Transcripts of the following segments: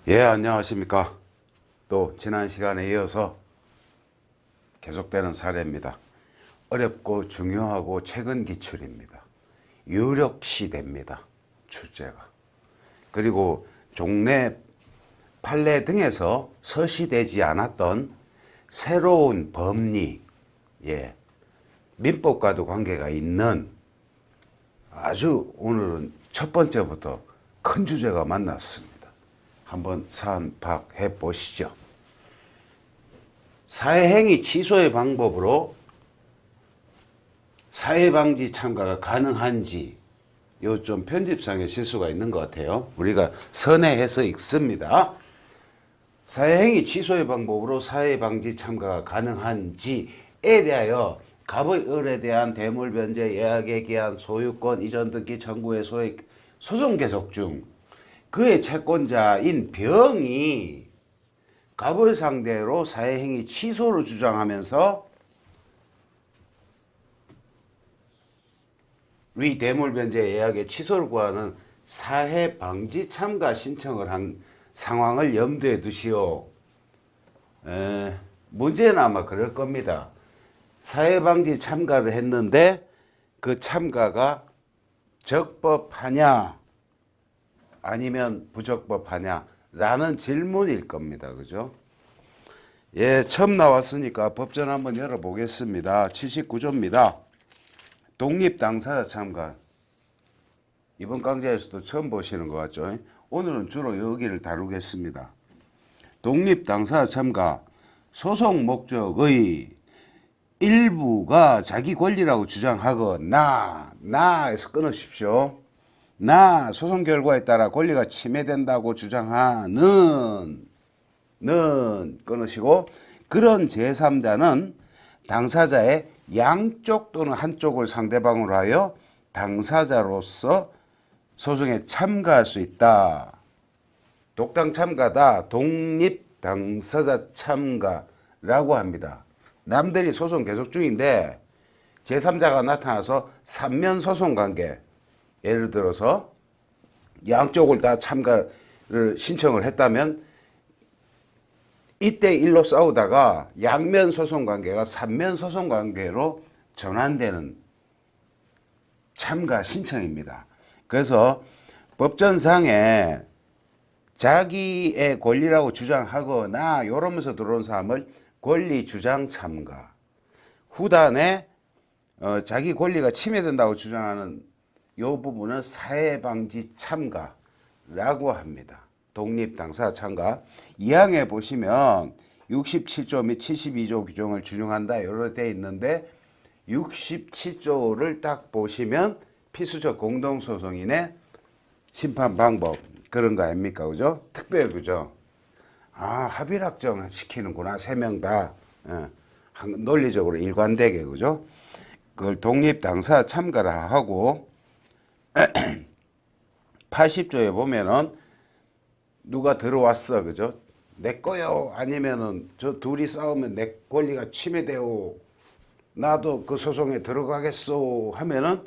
예, 안녕하십니까. 또 지난 시간에 이어서 계속되는 사례입니다. 어렵고 중요하고 최근 기출입니다. 유력 시대입니다. 출제가. 그리고 종래, 판례 등에서 서시되지 않았던 새로운 법리, 민법과도 관계가 있는 아주 오늘은 첫 번째부터 큰 주제가 만났습니다. 한번 사안 파악해 보시죠. 사회행위 취소의 방법으로 사회방지 참가가 가능한지 요 좀 편집상의 실수가 있는 것 같아요. 우리가 선회해서 읽습니다. 사회행위 취소의 방법으로 사회방지 참가가 가능한지에 대하여 갑의 을에 대한 대물변제 예약에 기한 소유권 이전 등기 청구의 소송 계속 중 그의 채권자인 병이 갑을 상대로 사회행위 취소를 주장하면서 위 대물변제 예약의 취소를 구하는 사회방지 참가 신청을 한 상황을 염두에 두시오. 문제는 아마 그럴 겁니다. 사회방지 참가를 했는데 그 참가가 적법하냐 아니면 부적법하냐 라는 질문일 겁니다. 그죠? 예, 처음 나왔으니까 법전 한번 열어보겠습니다. 79조입니다. 독립당사자 참가. 이번 강좌에서도 처음 보시는 것 같죠? 오늘은 주로 여기를 다루겠습니다. 독립당사자 참가. 소송 목적의 일부가 자기 권리라고 주장하거나 나에서 끊으십시오. 나 소송 결과에 따라 권리가 침해된다고 주장하는 끊으시고 그런 제3자는 당사자의 양쪽 또는 한쪽을 상대방으로 하여 당사자로서 소송에 참가할 수 있다. 독당 참가다. 독립 당사자 참가라고 합니다. 남들이 소송 계속 중인데 제3자가 나타나서 삼면 소송 관계, 예를 들어서 양쪽을 다 참가를 신청을 했다면 1대1로 싸우다가 양면 소송 관계가 3면 소송 관계로 전환되는 참가 신청입니다. 그래서 법전상에 자기의 권리라고 주장하거나 이러면서 들어온 사람을 권리 주장 참가, 후단에 자기 권리가 침해된다고 주장하는 이 부분은 사회방지 참가라고 합니다. 독립당사자 참가. 2항에 보시면 67조 및 72조 규정을 준용한다 이렇게 되어 있는데 67조를 딱 보시면 필수적 공동소송인의 심판 방법 그런 거 아닙니까? 그죠? 특별규정. 합의를 확정 시키는구나. 3명 다. 논리적으로 일관되게. 그죠? 그걸 독립당사자 참가를 하고 80조에 보면은 누가 들어왔어. 그죠? 내 거요. 아니면은 저 둘이 싸우면 내 권리가 침해되오. 나도 그 소송에 들어가겠소. 하면은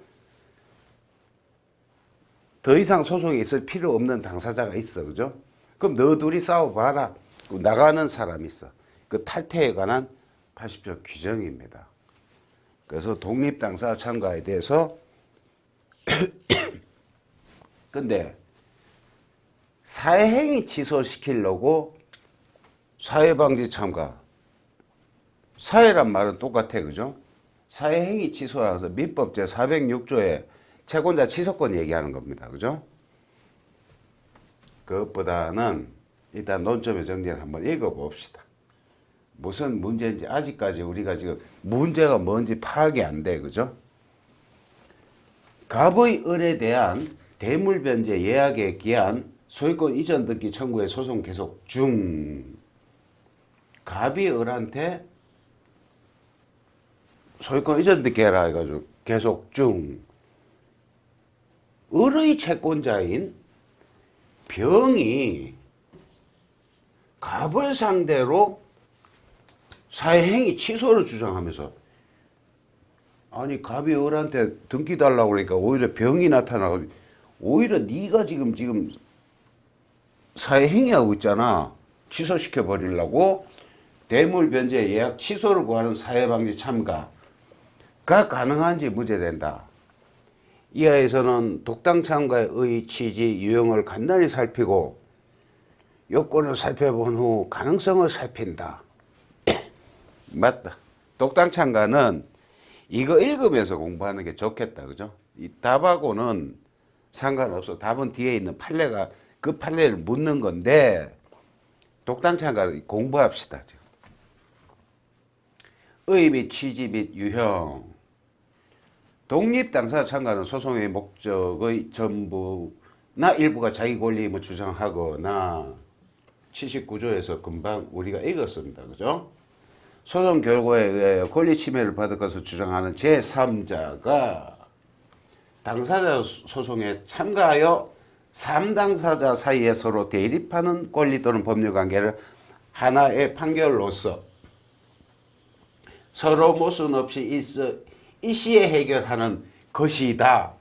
더 이상 소송에 있을 필요 없는 당사자가 있어. 그죠? 그럼 너 둘이 싸워봐라. 나가는 사람이 있어. 그 탈퇴에 관한 80조 규정입니다. 그래서 독립당사자 참가에 대해서 근데 사회행위 취소시키려고 사회방지 참가. 사회란 말은 똑같아. 그죠? 사회행위 취소라서 민법 제406조에 채권자 취소권 얘기하는 겁니다. 그죠? 그것보다는 일단 논점의 정리를 한번 읽어봅시다. 무슨 문제인지 아직까지 우리가 지금 문제가 뭔지 파악이 안 돼. 그죠? 갑의 을에 대한 대물변제 예약에 기한 소유권 이전 등기 청구의 소송 계속 중. 갑이 을한테 소유권 이전 등기 해라 해가지고 계속 중. 을의 채권자인 병이 갑을 상대로 사회행위 취소를 주장하면서 아니 갑이 을한테 등기 달라고 그러니까 오히려 병이 나타나고 오히려 네가 지금 사회행위하고 있잖아. 취소시켜 버리려고 대물 변제 예약 취소를 구하는 사회방지 참가가 가능한지 문제된다. 이하에서는 독당 참가의 의, 취지, 유형을 간단히 살피고 요건을 살펴본 후 가능성을 살핀다. 맞다. 독당 참가는 이거 읽으면서 공부하는 게 좋겠다. 그죠? 이 답하고는 상관없어. 답은 뒤에 있는 판례가 그 판례를 묻는 건데 독당 참가 공부합시다. 의 및 취지 및 유형. 독립 당사자 참가는 소송의 목적의 전부나 일부가 자기 권리임을 주장하거나 79조에서 금방 우리가 읽었습니다. 그죠? 소송 결과에 의하여 권리 침해를 받을 것을 주장하는 제3자가 당사자 소송에 참가하여 3당사자 사이에 서로 대립하는 권리 또는 법률 관계를 하나의 판결로서 서로 모순 없이 일시에 해결하는 것이다.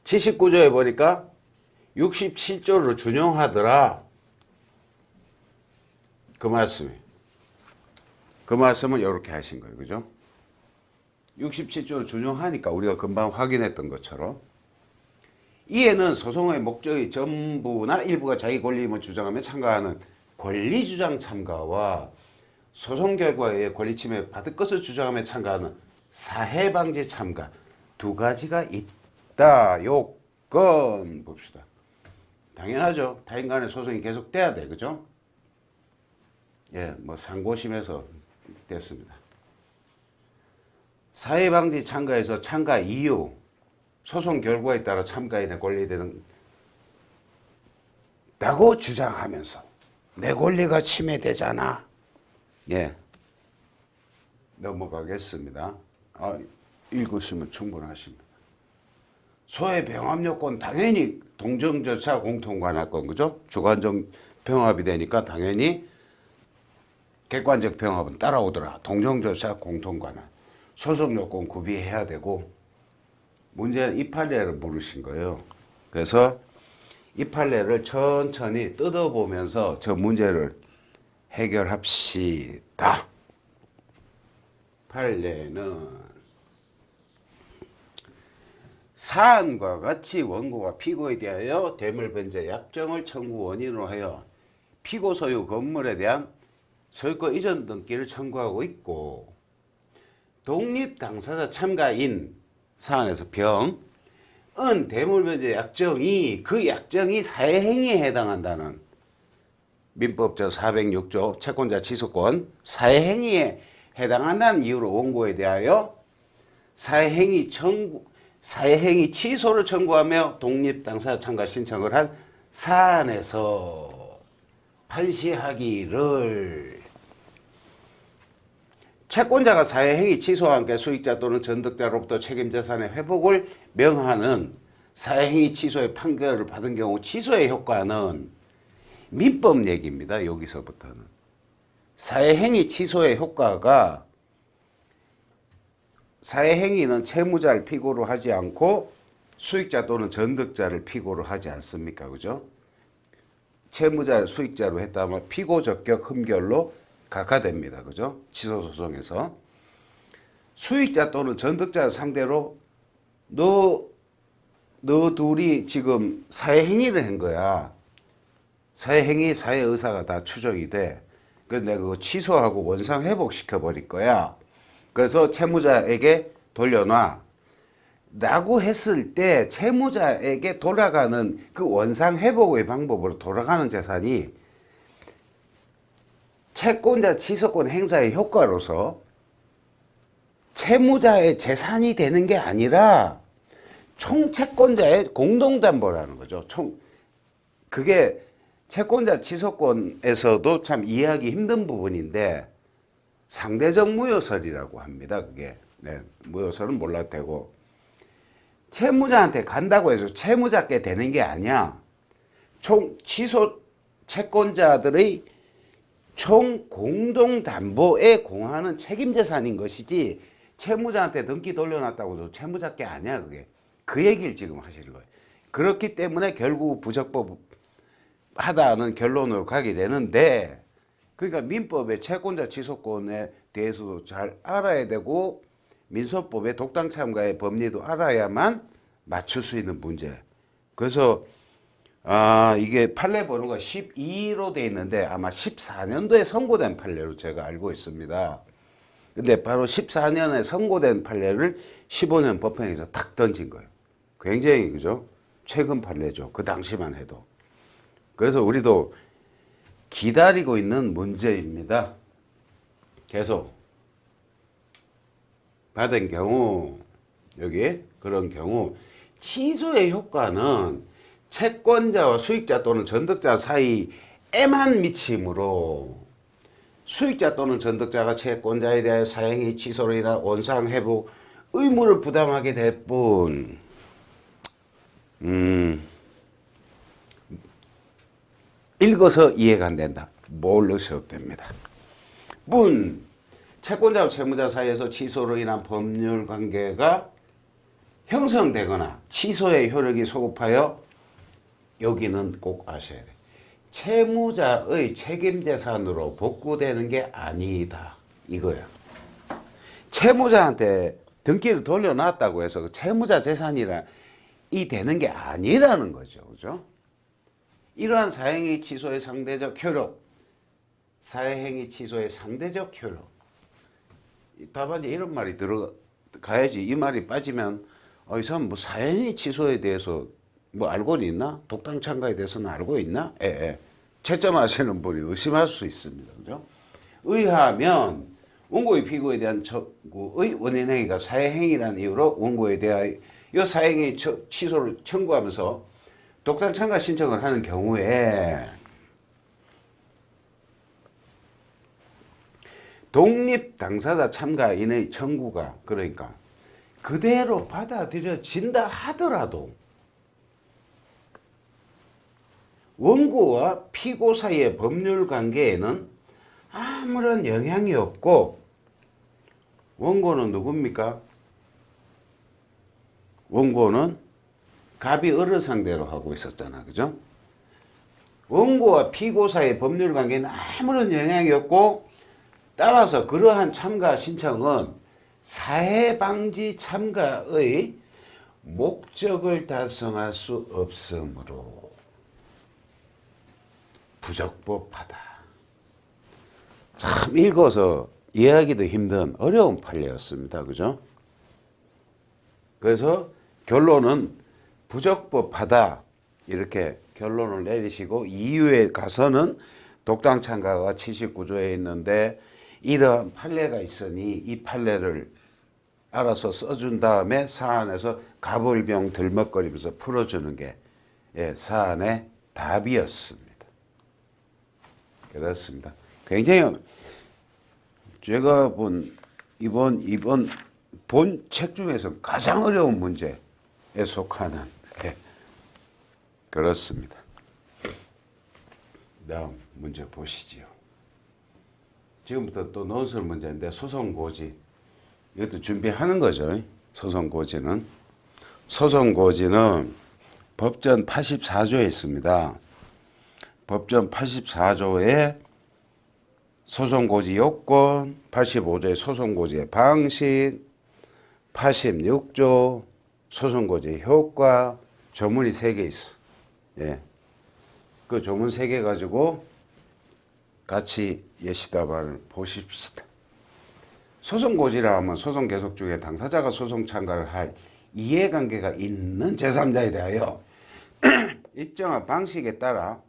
79조에 보니까 67조를 준용하더라. 그 말씀을 이렇게 하신 거예요. 그죠? 67조를 준용하니까 우리가 금방 확인했던 것처럼 이에는 소송의 목적의 전부나 일부가 자기 권리임을 주장하며 참가하는 권리주장 참가와 소송 결과에 의해 권리 침해 받을 것을 주장하며 참가하는 사해방지 참가 두 가지가 있다. 요건 봅시다. 당연하죠. 타인 간의 소송이 계속돼야 돼. 그죠? 예, 뭐 상고심에서 됐습니다. 사해방지 참가에서 참가 이유, 소송 결과에 따라 참가인의 권리되는 다고 주장하면서 내 권리가 침해되잖아. 예, 넘어가겠습니다. 읽으시면 충분하십니다. 소의 병합 요건 당연히 동정 절차 공통 관할 건 그죠? 주관적 병합이 되니까 당연히 객관적 병합은 따라오더라. 동정 절차 공통 관할. 소송 요건 구비해야 되고 문제는 이 판례를 물으신 거예요. 그래서 이 판례를 천천히 뜯어보면서 저 문제를 해결합시다. 판례는 사안과 같이 원고가 피고에 대하여 대물변제 약정을 청구 원인으로 하여 피고 소유 건물에 대한 소유권 이전 등기를 청구하고 있고 독립 당사자 참가인 사안에서 병은 대물변제 약정이 그 약정이 사회행위에 해당한다는 민법제 406조 채권자 취소권 사회행위에 해당한다는 이유로 원고에 대하여 사회행위 취소를 청구하며 독립 당사자 참가 신청을 한 사안에서 판시하기를 채권자가 사회행위 취소와 함께 수익자 또는 전득자로부터 책임재산의 회복을 명하는 사회행위 취소의 판결을 받은 경우 취소의 효과는 민법 얘기입니다. 여기서부터는 사회행위 취소의 효과가 사회행위는 채무자를 피고로 하지 않고 수익자 또는 전득자를 피고로 하지 않습니까? 그죠? 채무자를 수익자로 했다면 피고 적격 흠결로 각하됩니다. 그죠? 취소소송에서 수익자 또는 전득자 상대로 너 둘이 지금 사회행위를 한 거야. 사회행위, 사회의사가 다 추정이 돼. 그래서 내가 그거 취소하고 원상 회복시켜 버릴 거야. 그래서 채무자에게 돌려놔. 라고 했을 때 채무자에게 돌아가는 그 원상 회복의 방법으로 돌아가는 재산이 채권자 취소권 행사의 효과로서 채무자의 재산이 되는 게 아니라 총채권자의 공동담보라는 거죠. 그게 채권자 취소권에서도 참 이해하기 힘든 부분인데 상대적 무효설이라고 합니다. 그게 무효설은 몰라도 되고 채무자한테 간다고 해서 채무자께 되는 게 아니야. 총 취소 채권자들의 총 공동담보에 공하는 책임재산인 것이지 채무자한테 등기 돌려놨다고 해도 채무자께 아니야. 그게 그 얘기를 지금 하시는 거예요. 그렇기 때문에 결국 부적법 하다는 결론으로 가게 되는데, 그러니까 민법의 채권자 취소권에 대해서도 잘 알아야 되고 민소법의 독당 참가의 법리도 알아야만 맞출 수 있는 문제. 그래서 이게 판례 번호가 12로 돼 있는데 아마 14년도에 선고된 판례로 제가 알고 있습니다. 근데 바로 14년에 선고된 판례를 15년 법원에서 탁 던진 거예요. 굉장히 그죠? 최근 판례죠. 그 당시만 해도. 그래서 우리도 기다리고 있는 문제입니다. 계속 받은 경우, 여기 그런 경우 취소의 효과는 채권자와 수익자 또는 전득자 사이에만 미치므로 수익자 또는 전득자가 채권자에 대하여 사행위 취소로 인한 원상 회복 의무를 부담하게 될 뿐, 읽어서 이해가 안 된다. 뭘 넣으셔도 됩니다. 뿐, 채권자와 채무자 사이에서 취소로 인한 법률 관계가 형성되거나 취소의 효력이 소급하여, 여기는 꼭 아셔야 돼요. 채무자의 책임재산으로 복구되는 게 아니다. 이거야. 채무자한테 등기를 돌려놨다고 해서 그 채무자 재산이라 이 되는 게 아니라는 거죠. 그죠? 이러한 사행위 취소의 상대적 효력, 사행위 취소의 상대적 효력. 답안에 이런 말이 들어가야지. 이 말이 빠지면 이 사람 뭐 사행위 취소에 대해서 뭐 알고는 있나? 독당 참가에 대해서는 알고 있나? 채점하시는 분이 의심할 수 있습니다. 그죠? 의하면 원고의 피고에 대한 청구의 원인 행위가 사행위라는 이유로 원고에 대하여 사행위 취소를 청구하면서 독당 참가 신청을 하는 경우에 독립 당사자 참가인의 청구가, 그러니까 그대로 받아들여진다 하더라도 원고와 피고 사이의 법률 관계에는 아무런 영향이 없고, 원고는 누굽니까? 원고는 갑이 을을 상대로 하고 있었잖아. 그죠? 원고와 피고 사이의 법률 관계에는 아무런 영향이 없고, 따라서 그러한 참가 신청은 사해방지 참가의 목적을 달성할 수 없으므로 부적법하다. 참 읽어서 이해하기도 힘든 어려운 판례였습니다. 그죠? 그래서 결론은 부적법하다. 이렇게 결론을 내리시고, 이유에 가서는 독당 참가가 79조에 있는데 이러한 판례가 있으니 이 판례를 알아서 써준 다음에 사안에서 가불병 들먹거리면서 풀어주는 게 사안의 답이었습니다. 그렇습니다. 굉장히 제가 본 이번 본 책 중에서 가장 어려운 문제에 속하는 그렇습니다. 다음 문제 보시지요. 지금부터 또 논술 문제인데 소송고지, 이것도 준비하는 거죠. 소송고지는 법전 84조에 있습니다. 법전 84조에 소송고지 요건, 85조의 소송고지의 방식, 86조 소송고지의 효과, 조문이 3개 있어. 그 조문 3개 가지고 같이 예시답안을 보십시다. 소송고지라 하면 소송 계속 중에 당사자가 소송 참가를 할 이해관계가 있는 제3자에 대하여 일정한 방식에 따라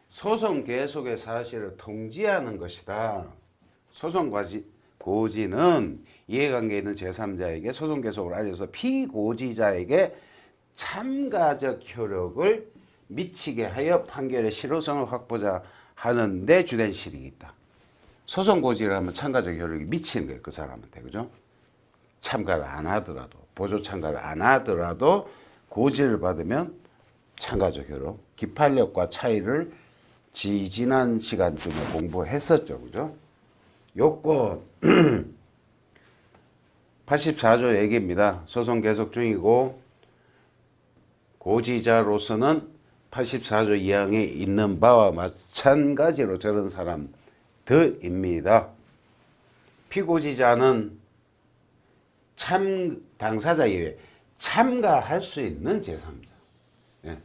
소송 계속의 사실을 통지하는 것이다. 소송고지는 이해관계에 있는 제3자에게 소송 계속을 알려서 피고지자에게 참가적 효력을 미치게 하여 판결의 실효성을 확보자 하는 데 주된 실익이 있다. 소송고지를 하면 참가적 효력이 미치는 거예요. 그 사람한테. 그죠? 참가를 안 하더라도, 보조 참가를 안 하더라도 고지를 받으면 참가적 효력, 기판력과 차이를 지난 시간쯤에 공부했었죠. 그죠? 요건 84조 얘기입니다. 소송 계속 중이고 고지자로서는 84조 2항에 있는 바와 마찬가지로 저런 사람들입니다. 피고지자는 당사자 이외에 참가할 수 있는 제3자. 예.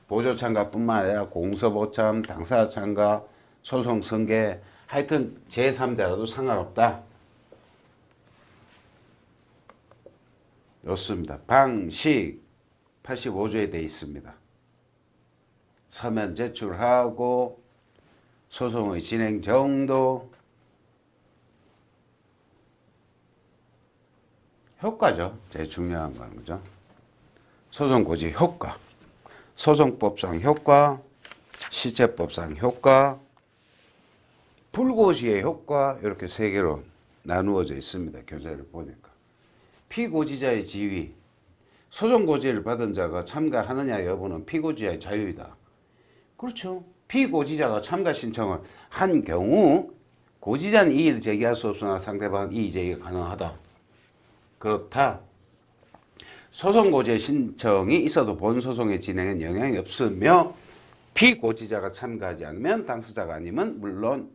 보조 참가뿐만 아니라 공서보참, 당사자 참가, 소송 승계, 하여튼 제3자라도 상관없다. 좋습니다. 방식 85조에 되어 있습니다. 서면 제출하고 소송의 진행 정도, 효과죠. 제일 중요한 건 그죠? 소송 고지 효과, 소송법상 효과, 시제법상 효과, 불고지의 효과 이렇게 세 개로 나누어져 있습니다. 교재를 보니까. 피고지자의 지위, 소송 고지를 받은 자가 참가하느냐 여부는 피고지자의 자유이다. 그렇죠. 피고지자가 참가 신청을 한 경우 고지자는 이의를 제기할 수 없으나 상대방은 이의 제기가 가능하다. 그렇다. 소송 고지의 신청이 있어도 본 소송의 진행엔 영향이 없으며 피고지자가 참가하지 않으면 당사자가 아니면 물론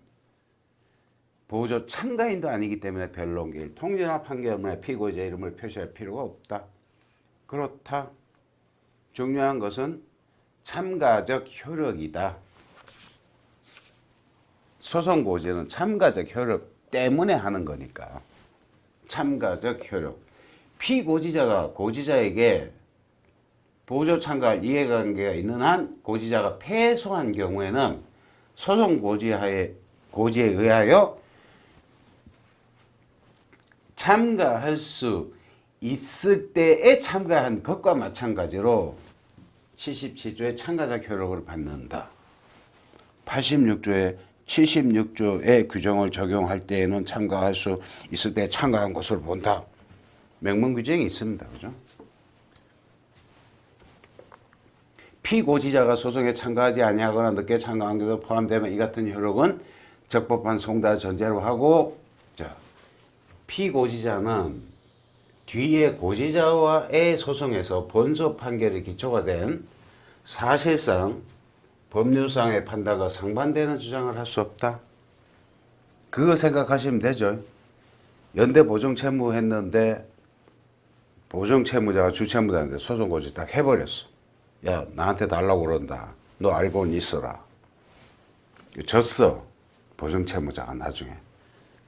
보조 참가인도 아니기 때문에 변론기일 통지나 판결문에 피고자 이름을 표시할 필요가 없다. 그렇다. 중요한 것은 참가적 효력이다. 소송 고지는 참가적 효력 때문에 하는 거니까. 참가적 효력. 피고지자가 고지자에게 보조 참가 이해관계가 있는 한 고지자가 패소한 경우에는 소송 고지에 의하여 참가할 수 있을 때에 참가한 것과 마찬가지로 77조의 참가적 효력을 받는다. 86조의 76조의 규정을 적용할 때에는 참가할 수 있을 때 참가한 것으로 본다. 명문 규정이 있습니다. 그죠? 피고지자가 소송에 참가하지 아니하거나 늦게 참가한 것도 포함되면 이 같은 효력은 적법한 송달 전제로 하고, 자, 피고지자는 뒤에 고지자와의 소송에서 본소 판결이 기초가 된 사실상 법률상의 판단과 상반되는 주장을 할 수 없다. 그거 생각하시면 되죠. 연대 보증채무 했는데 보증채무자가 주채무자인데 소송 고지 딱 해버렸어. 야, 나한테 달라고 그런다. 너 알고는 있어라. 졌어. 보증채무자가 나중에.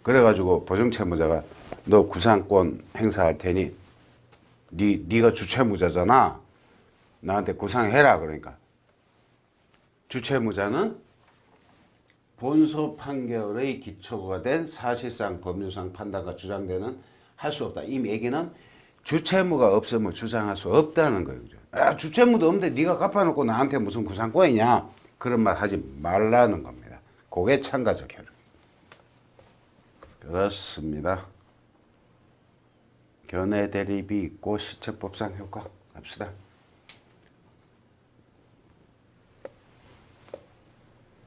그래가지고 보증채무자가 너 구상권 행사할 테니 네가 주채무자잖아. 나한테 구상해라. 그러니까 주채무자는 본소 판결의 기초가 된 사실상 법률상 판단과 주장되는 할 수 없다. 이 얘기는 주채무가 없으면 주장할 수 없다는 거예요. 아, 주채무도 없는데 네가 갚아놓고 나한테 무슨 구상권이냐. 그런 말 하지 말라는 겁니다. 그게 참가적 효력. 그렇습니다. 견해 대립이 있고 시체법상 효과 갑시다.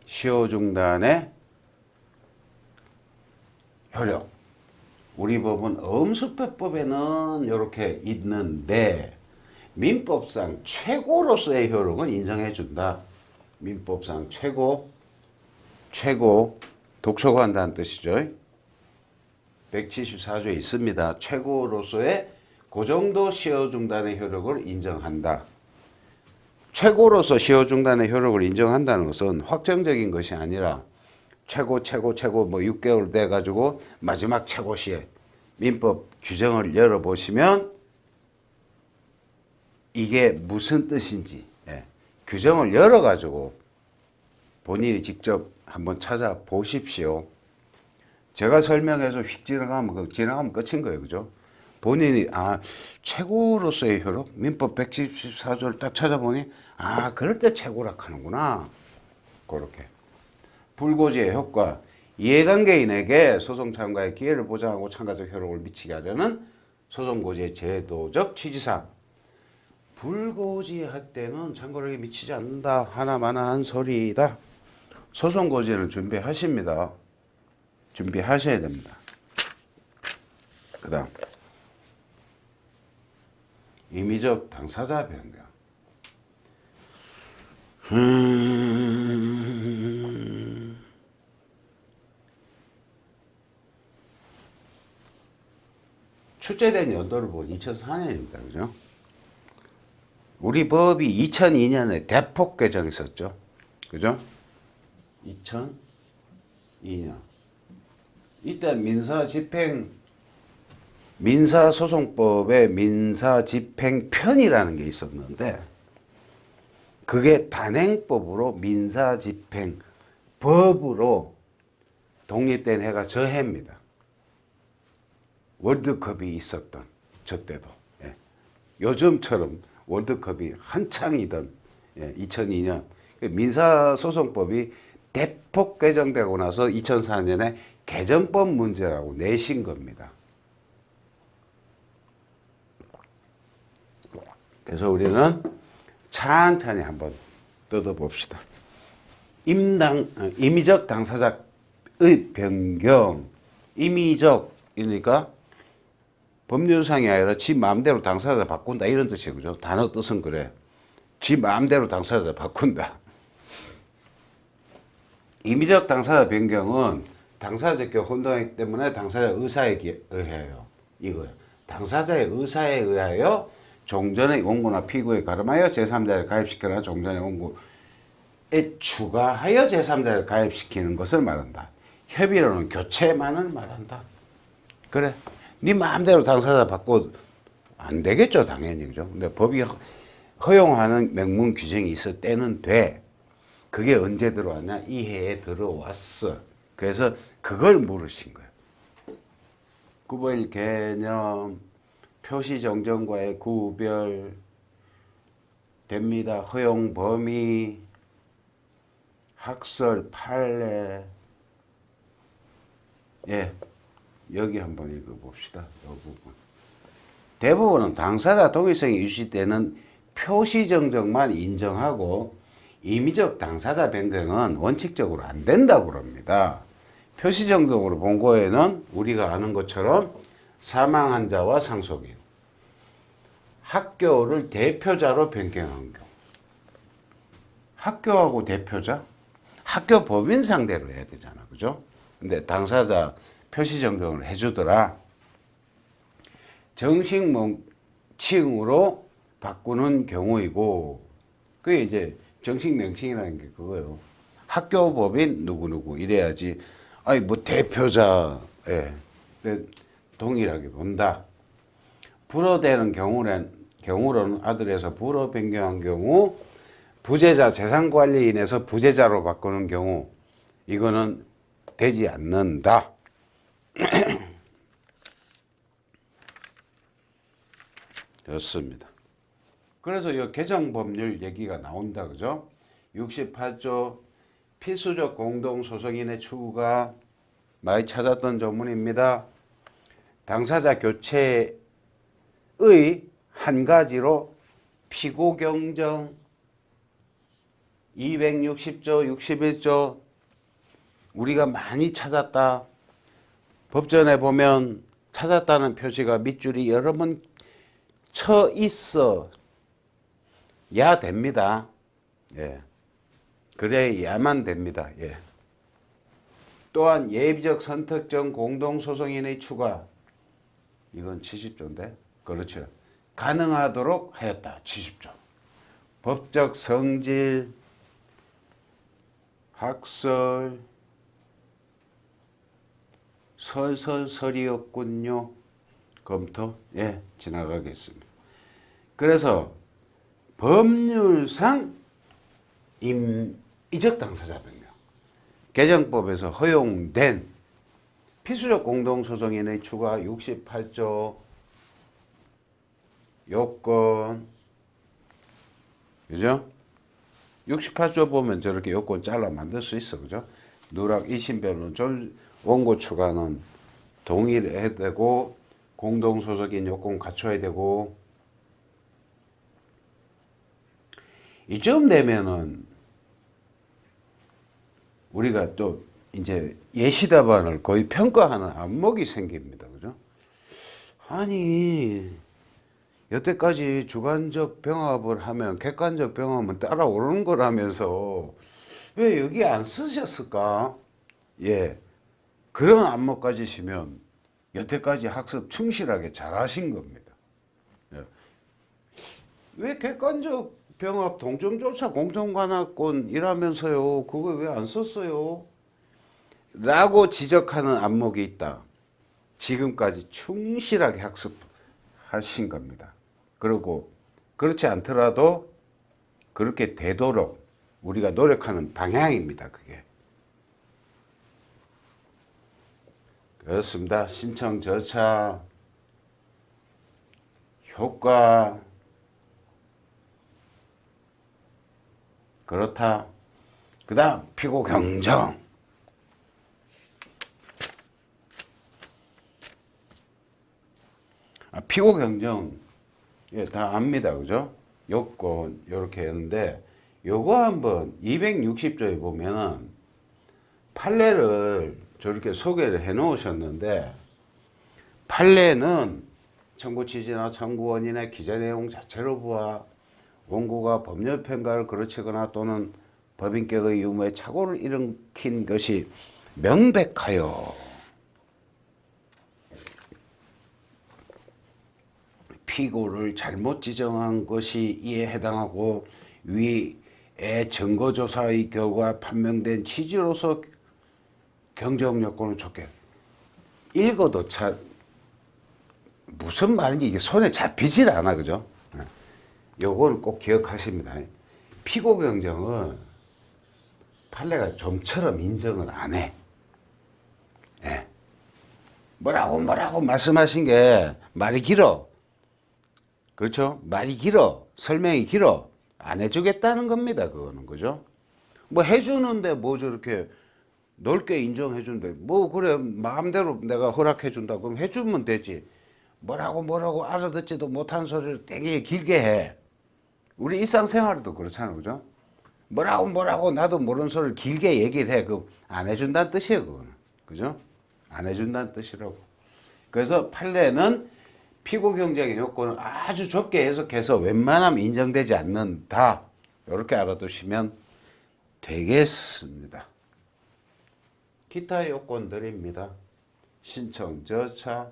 시효 중단의 효력. 우리 법은 엄수표법에는 이렇게 있는데 민법상 최고로서의 효력은 인정해 준다. 민법상 최고 독촉한다는 뜻이죠. 174조에 있습니다. 최고로서의 그 정도 시효 중단의 효력을 인정한다. 최고로서 시효 중단의 효력을 인정한다는 것은 확정적인 것이 아니라 최고 뭐 6개월 돼 가지고 마지막 최고 시에 민법 규정을 열어보시면 이게 무슨 뜻인지 규정을 열어 가지고 본인이 직접 한번 찾아보십시오. 제가 설명해서 휙 지나가면 끝인 거예요. 그죠? 본인이 최고로서의 효력 민법 174조를 딱 찾아보니 그럴 때 최고라 하는구나. 그렇게. 불고지의 효과. 이해관계인에게 소송 참가의 기회를 보장하고 참가적 효력을 미치게 하려는 소송고지의 제도적 취지상. 불고지할 때는 참고력이 미치지 않는다. 하나마나한 소리다. 소송고지를 준비하십니다. 준비하셔야 됩니다. 그 다음 임의적 당사자 변경. 출제된 연도를 보면 2004년입니다. 그죠? 우리 법이 2002년에 대폭 개정했었죠. 그죠? 2002년. 이때 민사소송법에 민사집행편이라는 게 있었는데, 그게 단행법으로 민사집행법으로 독립된 해가 저 해입니다. 월드컵이 있었던 저 때도. 예. 요즘처럼 월드컵이 한창이던 2002년 민사소송법이 대폭 개정되고 나서 2004년에 개정법 문제라고 내신 겁니다. 그래서 우리는 천천히 한번 뜯어봅시다. 임의적 당사자의 변경, 임의적이니까 법률상이 아니라 지 마음대로 당사자 바꾼다 이런 뜻이에요. 그죠? 단어 뜻은 그래. 지 마음대로 당사자 바꾼다. 임의적 당사자 변경은 당사자적 혼동이기 때문에 당사자 의사에 의하여 이거예요. 당사자의 의사에 의하여 종전의 원고나 피고에 가름하여 제3자를 가입시키거나 종전의 원고에 추가하여 제3자를 가입시키는 것을 말한다. 협의로는 교체만을 말한다. 그래. 네 마음대로 당사자 바꿔 안 되겠죠, 당연히. 그죠? 근데 법이 허용하는 명문 규정이 있을 때는 돼. 그게 언제 들어왔냐? 이 해에 들어왔어. 그래서 그걸 물으신 거예요. 구별 개념, 표시 정정과의 구별 됩니다. 허용 범위, 학설 판례. 예, 여기 한번 읽어봅시다. 이 부분. 대부분은 당사자 동의성이 유지되는 표시 정정만 인정하고 임의적 당사자 변경은 원칙적으로 안 된다고 그럽니다. 표시 정정으로 본 거에는 우리가 아는 것처럼 사망한 자와 상속인, 학교를 대표자로 변경한 경우. 학교하고 대표자? 학교 법인 상대로 해야 되잖아. 그죠? 근데 당사자 표시 정정을 해주더라. 정식 명칭으로 바꾸는 경우이고, 그게 이제 정식 명칭이라는 게 그거예요. 학교 법인 누구누구 이래야지. 아니 뭐 대표자에 동일하게 본다. 불어되는 경우로는 아들에서 불어 변경한 경우, 부재자 재산관리인에서 부재자로 바꾸는 경우, 이거는 되지 않는다. 좋습니다. 그래서 이 개정법률 얘기가 나온다. 그죠? 68조 필수적 공동소송인의 추구가 많이 찾았던 조문입니다. 당사자 교체의 한 가지로 피고 경정 260조, 61조 우리가 많이 찾았다. 법전에 보면 찾았다는 표시가 밑줄이 여러 번 쳐 있어 야 됩니다. 예. 그래야만 됩니다. 예. 또한 예비적 선택적 공동소송인의 추가, 이건 70조인데 그렇죠. 가능하도록 하였다. 70조. 법적 성질, 학설, 설설설이었군요. 검토. 예, 지나가겠습니다. 그래서 법률상 임의적 당사자 변경, 개정법에서 허용된 필수적 공동소송인의 추가 68조 요건, 그죠? 68조 보면 저렇게 요건 잘라 만들 수 있어. 그죠? 누락 2심변론 원고 추가는 동일해야 되고, 공동소송인 요건 갖춰야 되고, 이쯤 되면은 우리가 또 이제 예시답안을 거의 평가하는 안목이 생깁니다. 그죠? 아니, 여태까지 주관적 병합을 하면 객관적 병합은 따라오는 거라면서 왜 여기 안 쓰셨을까? 예, 그런 안목 가지시면 여태까지 학습 충실하게 잘 하신 겁니다. 예. 왜 객관적 병합 동점조차 공통관할권 이라면서요 그거 왜 안 썼어요? 라고 지적하는 안목이 있다. 지금까지 충실하게 학습하신 겁니다. 그리고 그렇지 않더라도 그렇게 되도록 우리가 노력하는 방향입니다. 그게. 그렇습니다. 신청 절차, 효과, 그렇다. 그 다음 피고 경정. 피고 경정, 예, 다 압니다. 그죠? 요건, 요렇게 했는데, 요거 한번 260조에 보면은 판례를 저렇게 소개를 해 놓으셨는데, 판례는 청구 취지나 청구 원인의 기재 내용 자체로 보아 원고가 법률 평가를 그르치거나 또는 법인격의 유무에 착오를 일으킨 것이 명백하여 피고를 잘못 지정한 것이 이에 해당하고 위의 증거조사의 결과 판명된 취지로서 경정 요건을 줬게. 읽어도 참 무슨 말인지 이게 손에 잡히질 않아. 그죠? 요거는 꼭 기억하십니다. 피고 경정은 판례가 좀처럼 인정을 안 해. 예. 뭐라고 말씀하신 게 말이 길어. 그렇죠? 말이 길어. 설명이 길어. 안 해주겠다는 겁니다. 그거는. 그죠? 뭐 해주는데 뭐 저렇게 넓게 인정해준대. 뭐 그래 마음대로 내가 허락해준다. 그럼 해주면 되지. 뭐라고 알아듣지도 못한 소리를 되게 길게 해. 우리 일상생활도 그렇잖아요. 그죠? 뭐라고 나도 모르는 소리를 길게 얘기를 해. 그 안 해준다는 뜻이에요. 그거는. 그죠? 안 해준다는 뜻이라고. 그래서 판례는 피고 경쟁의 요건을 아주 좁게 해석해서 웬만하면 인정되지 않는다. 이렇게 알아두시면 되겠습니다. 기타 요건들입니다. 신청, 절차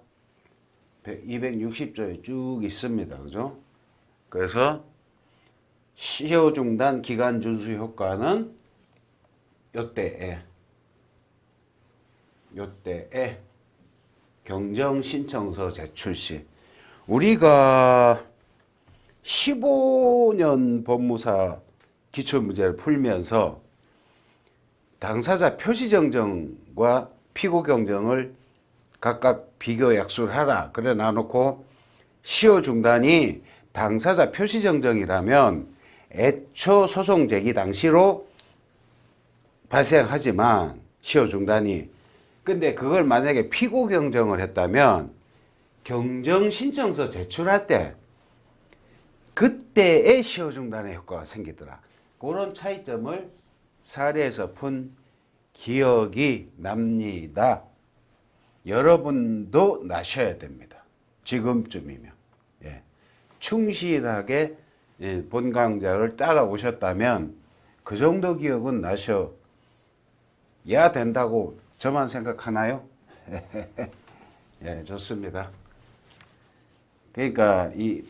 260조에 쭉 있습니다. 그죠? 그래서 시효 중단 기간 준수 효과는 요때에 경정 신청서 제출 시 우리가 15년 법무사 기출문제를 풀면서 당사자 표시정정과 피고경정을 각각 비교 약수를 하라 그래 놔놓고 시효 중단이 당사자 표시정정이라면 애초 소송 제기 당시로 발생하지만 시효 중단이 근데 그걸 만약에 피고 경정을 했다면 경정 신청서 제출할 때 그때의 시효 중단의 효과가 생기더라. 그런 차이점을 사례에서 푼 기억이 납니다. 여러분도 나셔야 됩니다. 지금쯤이면. 예. 충실하게 본 강좌를 따라오셨다면 그 정도 기억은 나셔야 된다고 저만 생각하나요? 예, 좋습니다. 그러니까 이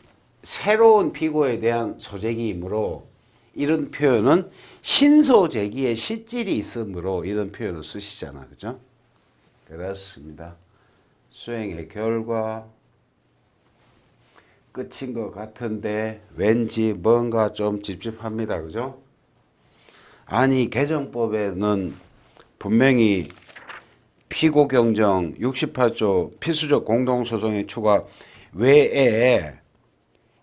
새로운 피고에 대한 소제기이므로 이런 표현은 신소제기의 실질이 있으므로 이런 표현을 쓰시잖아. 그죠? 그렇습니다. 수행의 결과 끝인 것 같은데 왠지 뭔가 좀 찝찝합니다. 그죠? 아니 개정법에는 분명히 피고경정 68조 필수적 공동소송의 추가 외에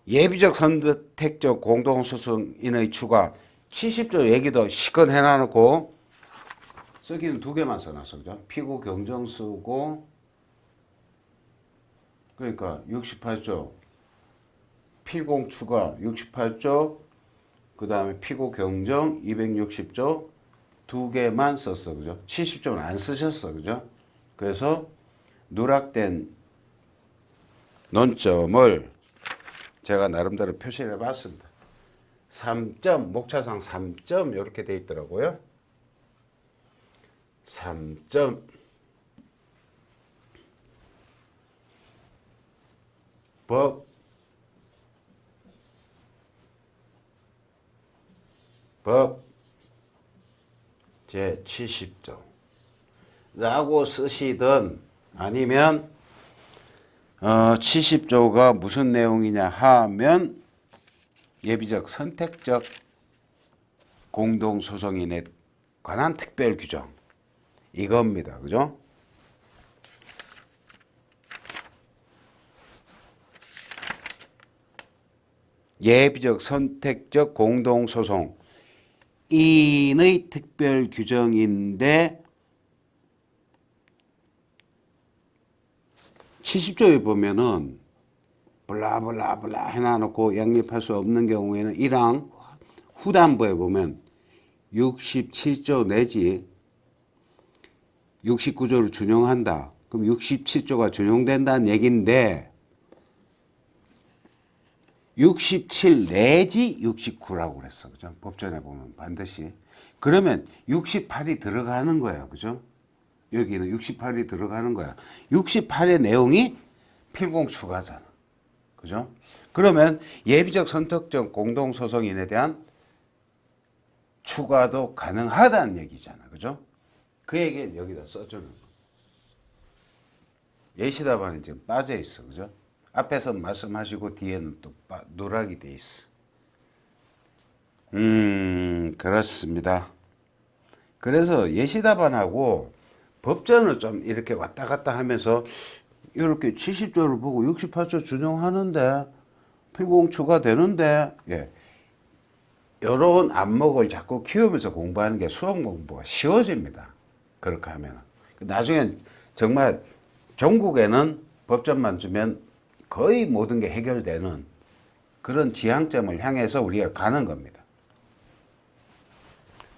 예비적 선택적 공동소송인의 추가 70조 얘기도 시건 해놔놓고 쓰기는 두 개만 써놨어. 그죠? 피고경정 쓰고 그러니까 68조 필공 추가 68조 그 다음에 피고경정 260조 두 개만 썼어. 그죠? 70조는 안 쓰셨어. 그죠? 그래서 누락된 논점을 제가 나름대로 표시를 해봤습니다. 3점, 목차상 3점 이렇게 돼 있더라고요. 3점. 법 제70조 라고 쓰시든 아니면 70조가 무슨 내용이냐 하면 예비적 선택적 공동소송인에 관한 특별 규정 이겁니다. 그죠? 예비적 선택적 공동소송 인의 특별 규정인데 70조에 보면은 블라블라블라 해놔놓고 양립할 수 없는 경우에는 1항 후단부에 보면 67조 내지 69조를 준용한다. 그럼 67조가 준용된다는 얘기인데 67 내지 69라고 그랬어. 그죠? 법전에 보면 반드시. 그러면 68이 들어가는 거야. 그죠? 여기는 68이 들어가는 거야. 68의 내용이 필공 추가잖아. 그죠? 그러면 예비적 선택적 공동소송인에 대한 추가도 가능하다는 얘기잖아. 그죠? 그 얘기는 여기다 써주는 거. 예시답안이 지금 빠져 있어. 그죠? 앞에서 말씀하시고 뒤에는 또 누락이 돼 있어. 그렇습니다. 그래서 예시답안하고 법전을 좀 이렇게 왔다 갔다 하면서 이렇게 70조를 보고 68조 준용하는데 필공 추가되는데 예. 이런 안목을 자꾸 키우면서 공부하는 게 수학 공부가 쉬워집니다. 그렇게 하면 나중엔 정말 전국에는 법전만 주면 거의 모든 게 해결되는 그런 지향점을 향해서 우리가 가는 겁니다.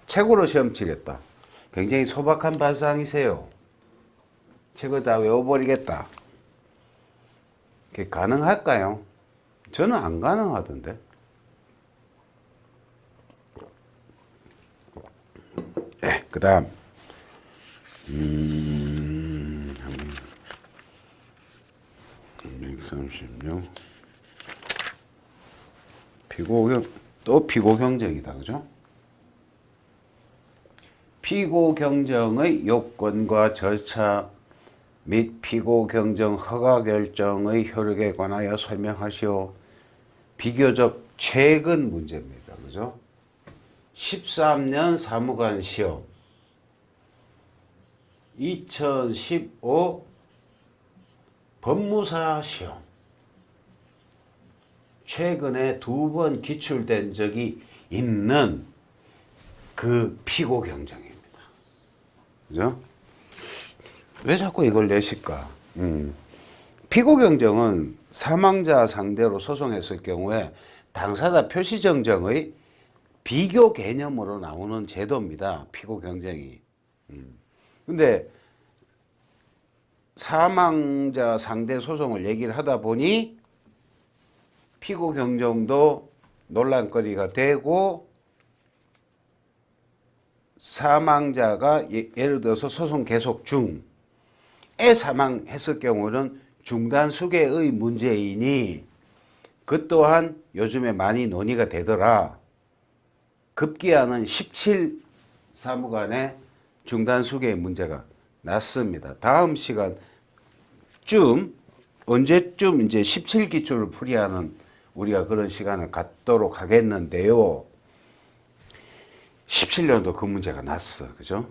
책으로 시험 치겠다. 굉장히 소박한 발상이세요. 책을 다 외워버리겠다. 그게 가능할까요? 저는 안 가능하던데. 네, 그 다음 136 피고경 또 피고경정이다. 그죠? 피고경정의 요건과 절차 및 피고경정 허가결정의 효력에 관하여 설명하시오. 비교적 최근 문제입니다. 그죠? 13년 사무관 시험 2015 법무사 시험 최근에 2번 기출된 적이 있는 그 피고 경정입니다. 그죠? 왜 자꾸 이걸 내실까? 피고 경정은 사망자 상대로 소송했을 경우에 당사자 표시 정정의 비교 개념으로 나오는 제도입니다. 피고 경정이. 근데 사망자 상대 소송을 얘기를 하다 보니 피고 경정도 논란거리가 되고 사망자가 예를 들어서 소송 계속 중에 사망했을 경우는 중단 수계의 문제이니 그 또한 요즘에 많이 논의가 되더라. 급기야는 17 사무관의 중단 수계의 문제가 났습니다. 다음 시간쯤 언제쯤 이제 17기초를 풀이하는 우리가 그런 시간을 갖도록 하겠는데요. 17년도 그 문제가 났어. 그죠?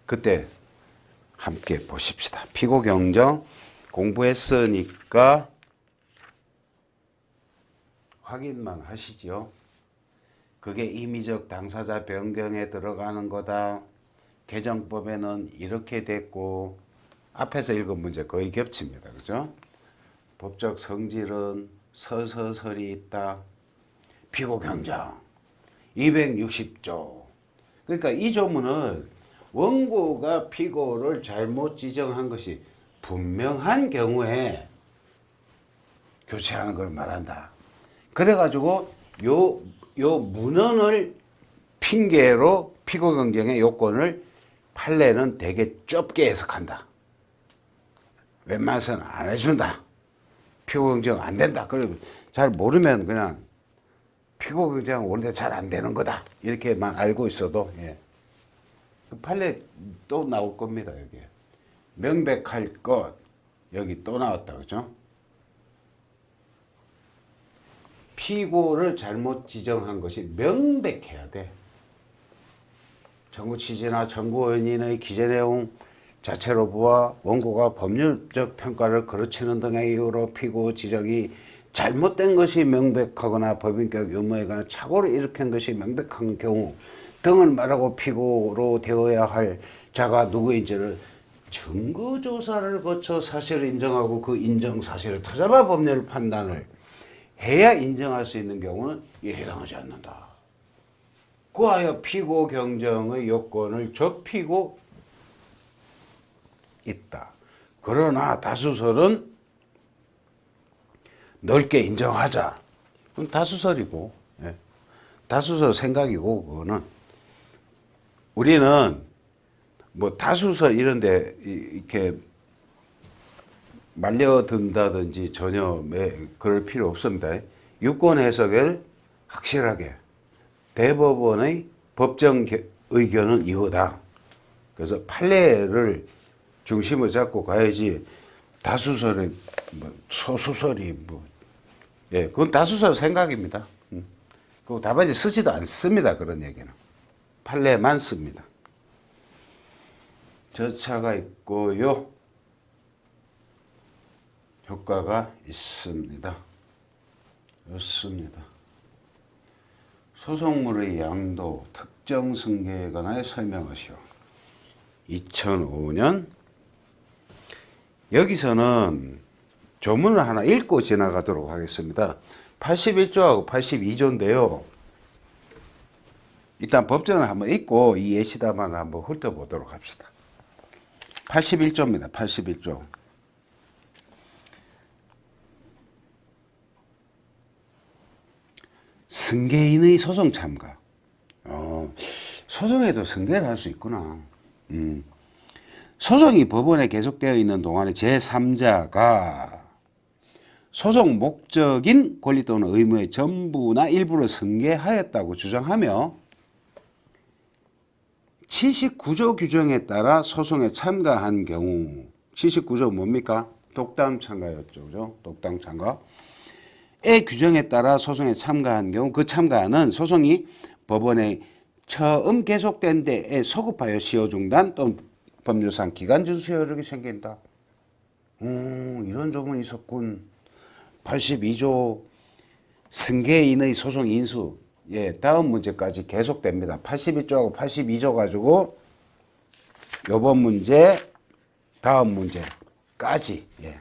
그때 함께 보십시다. 피고 경정 공부했으니까 확인만 하시죠. 그게 임의적 당사자 변경에 들어가는 거다. 개정법에는 이렇게 됐고 앞에서 읽은 문제 거의 겹칩니다. 그죠? 법적 성질은 서서설이 있다. 피고 경정 260조. 그러니까 이 조문을 원고가 피고를 잘못 지정한 것이 분명한 경우에 교체하는 걸 말한다. 그래가지고 요 문헌을 핑계로 피고 경쟁의 요건을 판례는 되게 좁게 해석한다. 웬만해서는 안 해준다. 피고 경쟁 안 된다. 그리고 잘 모르면 그냥 피고 경쟁은 원래 잘 안 되는 거다. 이렇게만 알고 있어도, 예. 그 판례 또 나올 겁니다, 여기. 명백할 것. 여기 또 나왔다, 그죠? 피고를 잘못 지정한 것이 명백해야 돼. 청구 취지나 청구 원인의 기재 내용 자체로 보아 원고가 법률적 평가를 거르치는 등의 이유로 피고 지적이 잘못된 것이 명백하거나 법인격 유무에 관한 착오를 일으킨 것이 명백한 경우 등을 말하고 피고로 되어야 할 자가 누구인지를 증거조사를 거쳐 사실을 인정하고 그 인정 사실을 터잡아 법률 판단을 해야 인정할 수 있는 경우는 이에 해당하지 않는다. 그하여 피고 경정의 요건을 접히고 있다. 그러나 다수설은 넓게 인정하자. 그건 다수설이고, 예. 다수설 생각이고, 그거는. 우리는 뭐 다수설 이런데 이렇게 말려든다든지 전혀 그럴 필요 없습니다. 유권 해석을 확실하게 대법원의 법정 의견은 이거다. 그래서 판례를 중심을 잡고 가야지 다수설이 뭐 소수설이 뭐 예, 그건 다수설 생각입니다. 그리고 답안지 쓰지도 않습니다. 그런 얘기는 판례만 씁니다. 절차가 있고요. 효과가 있습니다. 좋습니다. 소송물의 양도, 특정 승계에 관하여 설명하시오. 2005년 여기서는 조문을 하나 읽고 지나가도록 하겠습니다. 81조하고 82조인데요. 일단 법전을 한번 읽고 이 예시담안을 한번 훑어보도록 합시다. 81조입니다. 81조. 승계인의 소송 참가. 소송에도 승계를 할 수 있구나. 소송이 법원에 계속되어 있는 동안에 제3자가 소송 목적인 권리 또는 의무의 전부나 일부를 승계하였다고 주장하며 79조 규정에 따라 소송에 참가한 경우 79조 뭡니까? 독담 참가였죠. 그죠? 독담 참가. 의 규정에 따라 소송에 참가한 경우 그 참가는 소송이 법원에 처음 계속된 데에 소급하여 시효 중단 또는 법률상 기간전 수효력이 생긴다. 이런 조문이 있었군. 82조 승계인의 소송 인수. 예, 다음 문제까지 계속됩니다. 81조하고 82조 가지고 요번 문제, 다음 문제까지 예,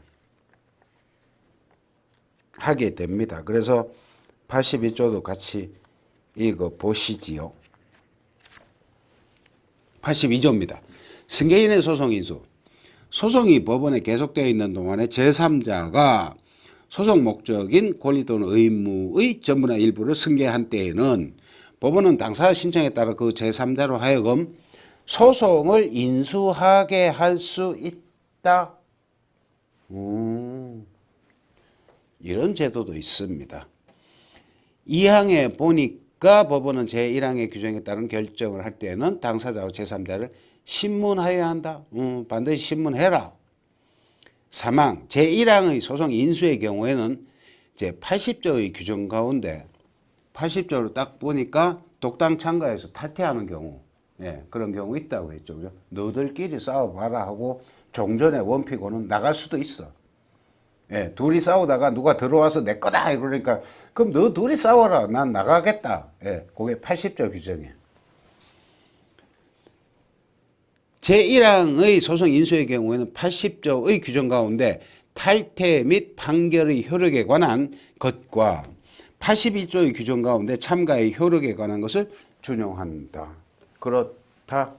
하게 됩니다. 그래서 81조도 같이 읽어보시지요. 82조입니다. 승계인의 소송 인수. 소송이 법원에 계속되어 있는 동안에 제3자가 소송 목적인 권리 또는 의무의 전부나 일부를 승계한 때에는 법원은 당사 신청에 따라 그 제3자로 하여금 소송을 인수하게 할 수 있다. 이런 제도도 있습니다. 2항에 보니까 법원은 제1항의 규정에 따른 결정을 할 때는 당사자와 제3자를 신문하여야 한다. 반드시 신문해라. 3항 제1항의 소송 인수의 경우에는 제80조의 규정 가운데 80조를 딱 보니까 독당 참가해서 탈퇴하는 경우 예, 그런 경우 있다고 했죠. 그죠? 너들끼리 싸워봐라 하고 종전의 원피고는 나갈 수도 있어. 예, 둘이 싸우다가 누가 들어와서 내 거다 그러니까 그럼 너 둘이 싸워라. 난 나가겠다. 예, 그게 80조 규정이에요. 제1항의 소송 인수의 경우에는 80조의 규정 가운데 탈퇴 및 판결의 효력에 관한 것과 81조의 규정 가운데 참가의 효력에 관한 것을 준용한다. 그렇다.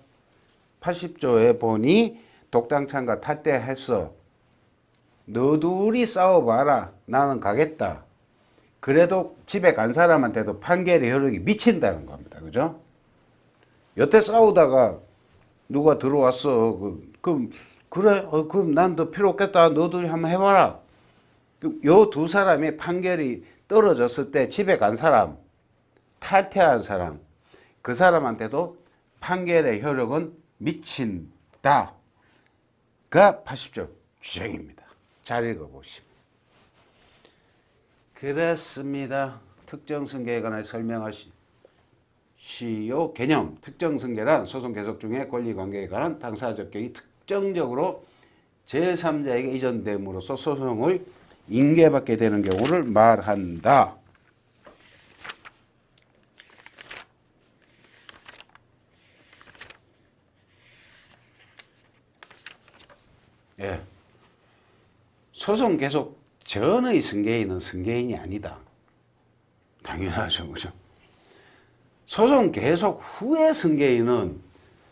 80조에 보니 독당 참가 탈퇴했어. 너둘이 싸워봐라. 나는 가겠다. 그래도 집에 간 사람한테도 판결의 효력이 미친다는 겁니다. 그죠? 여태 싸우다가 누가 들어왔어. 그래? 그럼 난 너 필요 없겠다. 너둘이 한번 해봐라. 요 두 사람의 판결이 떨어졌을 때 집에 간 사람, 탈퇴한 사람, 그 사람한테도 판결의 효력은 미친다가 80조 규정입니다. 잘 읽어보시면. 그렇습니다. 특정승계에 관해 설명하시오. 개념. 특정승계란 소송 계속 중에 권리관계에 관한 당사자적 격이 특정적으로 제3자에게 이전됨으로써 소송을 인계받게 되는 경우를 말한다. 예. 소송 계속 전의 승계인은 승계인이 아니다. 당연하죠. 그죠? 소송 계속 후의 승계인은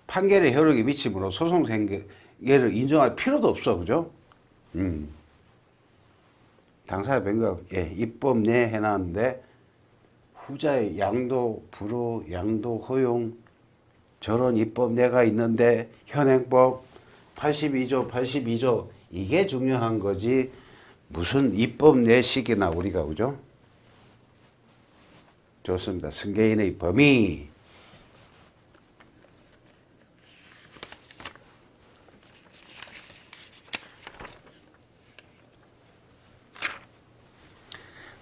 판결의 효력이 미치므로 소송 승계를 인정할 필요도 없어. 그죠? 당사자 변경, 입법 내 해놨는데 후자의 양도, 불허, 양도, 허용 저런 입법 내가 있는데 현행법 82조 이게 중요한 거지 무슨 입법 내식이나 우리가 그죠? 좋습니다. 승계인의 범위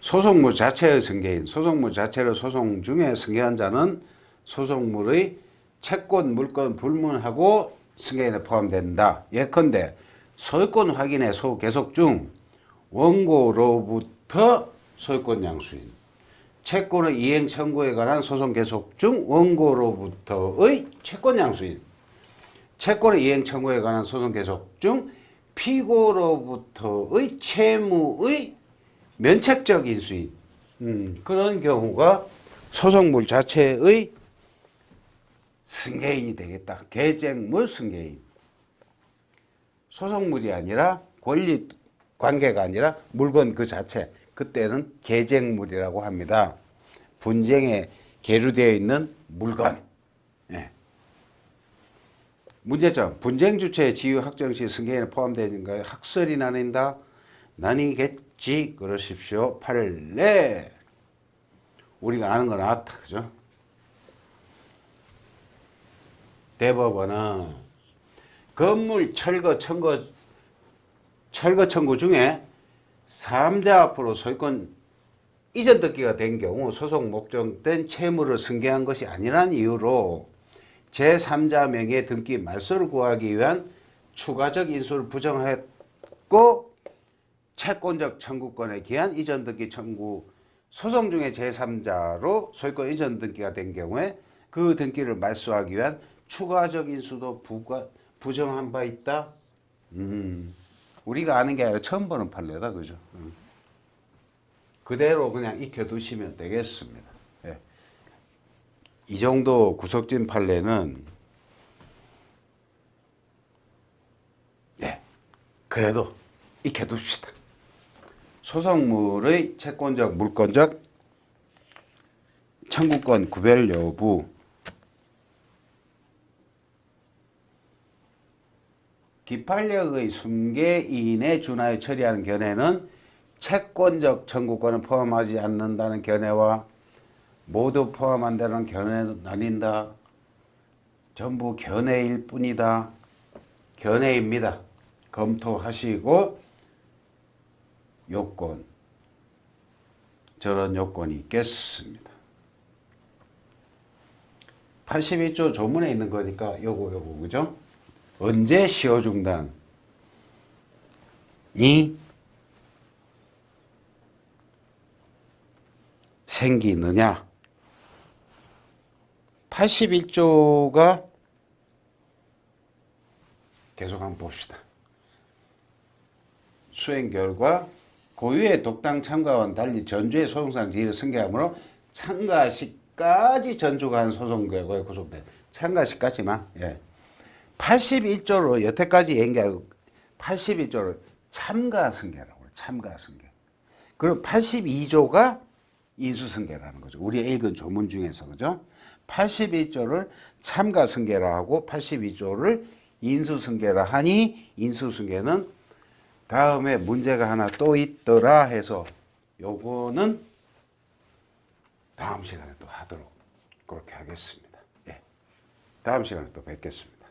소송물 자체의 승계인, 소송물 자체를 소송 중에 승계한 자는 소송물의 채권, 물권 불문하고 승계인에 포함된다. 예컨대 소유권 확인의 소후 계속 중 원고로부터 소유권 양수인, 채권의 이행 청구에 관한 소송 계속 중 원고로부터의 채권 양수인, 채권의 이행 청구에 관한 소송 계속 중 피고로부터의 채무의 면책적 인수인, 그런 경우가 소송물 자체의 승계인이 되겠다. 계쟁물 승계인. 소송물이 아니라 권리 관계가 아니라 물건 그 자체. 그때는 계쟁물이라고 합니다. 분쟁에 계류되어 있는 물건. 예. 문제점. 분쟁 주체의 지유 확정 시 승계인에 포함되는가요? 학설이 나뉜다. 나뉘겠지. 그러십시오. 판례. 우리가 아는 거 나왔다. 그죠? 대법원은 건물 철거 청구 중에 사업자 앞으로 소유권 이전 등기가 된 경우 소송 목적된 채무를 승계한 것이 아니란 이유로 제3자 명의 등기 말소를 구하기 위한 추가적 인수를 부정했고 채권적 청구권에 기한 이전 등기 청구 소송 중에 제3자로 소유권 이전 등기가 된 경우에 그 등기를 말소하기 위한 추가적 인수도 부정한 바 있다. 우리가 아는 게 아니라 처음 보는 판례다. 그죠? 그대로 그냥 익혀두시면 되겠습니다. 예. 이 정도 구석진 판례는 그래도 익혀둡시다. 소송물의 채권적, 물권적 청구권 구별 여부, 기판력의 승계인에 준하여 처리하는 견해는 채권적 청구권을 포함하지 않는다는 견해와 모두 포함한다는 견해는 나뉜다. 전부 견해일 뿐이다. 견해입니다. 검토하시고 요건, 저런 요건이 있겠습니다. 82조 조문에 있는 거니까 요거 그죠? 언제 시효 중단이 생기느냐? 81조가 계속 한번 봅시다. 수행 결과 고유의 독당 참가와는 달리 전주의 소송상 지위를 승계하므로 참가시까지 전주가 한 소송 결과에 구속된 참가시까지만 81조로 여태까지 얘기하고 81조로 참가승계라고 그래요. 참가승계. 그럼 82조가 인수승계라는 거죠. 우리가 읽은 조문 중에서, 그죠? 82조를 참가승계라 하고 82조를 인수승계라 하니, 인수승계는 다음에 문제가 하나 또 있더라 해서 요거는 다음 시간에 또 하도록 그렇게 하겠습니다. 예. 다음 시간에 또 뵙겠습니다.